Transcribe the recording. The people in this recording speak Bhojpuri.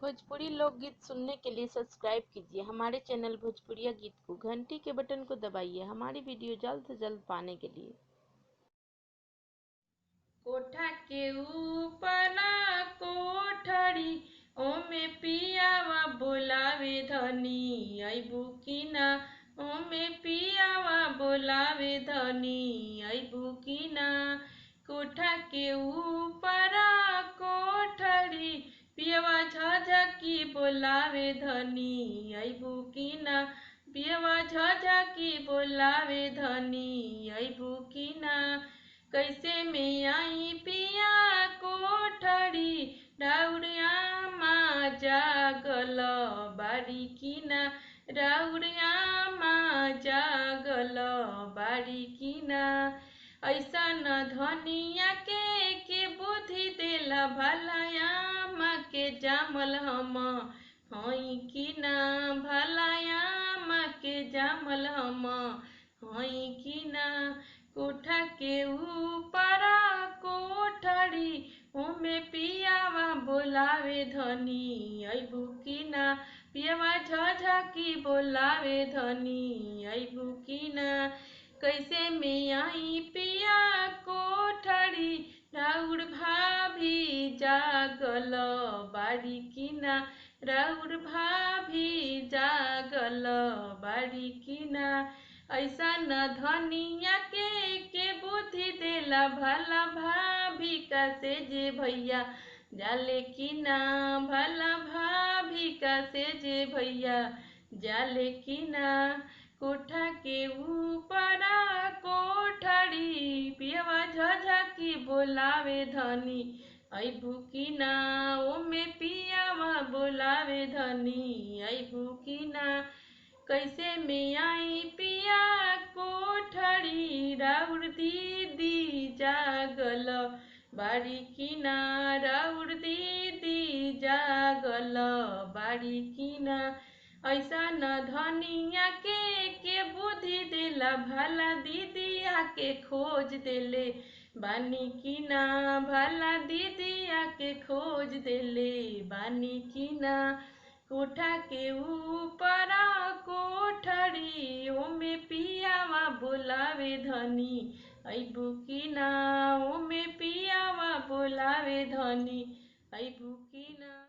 भोजपुरी लोकगीत सुनने के लिए सब्सक्राइब कीजिए हमारे चैनल भोजपुरिया गीत को। घंटी के बटन को दबाइए हमारी वीडियो जल्द से जल्द पाने के लिए। कोठा के ऊपर कोठड़ी ओमे पियावा बोलावे धनी अइबू की ना। ओमे पियावा बोलावे धनी अइबू की ना। कोठा के ऊपर कोठड़ी पियवा झझकी बोलावे धनी अइबू की ना। पियवा झझकी बोलावे धनी अइबू की ना। कैसे में आई पिया कोठड़ी राउरिया माँ जागल बाड़ी की ना। राउरिया माँ जागल बाड़ी की ना। ऐसा न धनिया के बुद्धि देला भलाया माँ के जामल हम हई की ना। भलाया माँ के जामल हम हई की ना। कोठा के ऊपर कोठड़ी ओमे पियावा बोलावे धनी अइबू की ना। पियवा झझकी बोलावे धनी अइबू की ना। कैसे में आई पिया कोठड़ी राउर भाभी जागल बाड़ी की ना। राउर भाभी जागल बाड़ी की ना। ऐसा न धनिया के बुद्धि देला भला भाभी का से जे भैया जाले की ना। भला भाभी का से जे भैया जाले की ना। कोठा के ऊपर कोठड़ी पियवा झझकी बोलावे धनी अइबू की ना। ओमे पियावा बोलावे धनी अइबू की ना। कैसे में आई पिया कोठड़ी राउर दीदी जागल बाड़ी की ना। राउर दीदी जागल बाड़ी की ना। ऐसा न धनिया के बुद्धि देला भला दीदिया के खोज देले बानी की ना। भला दीदिया के खोज देले बानी की ना। कोठा के ऊपर कोठड़ी ओमे पियावा बोलावे धनी अइबू की ना। ओमे पियावा बोलावे धनी अइबू की ना।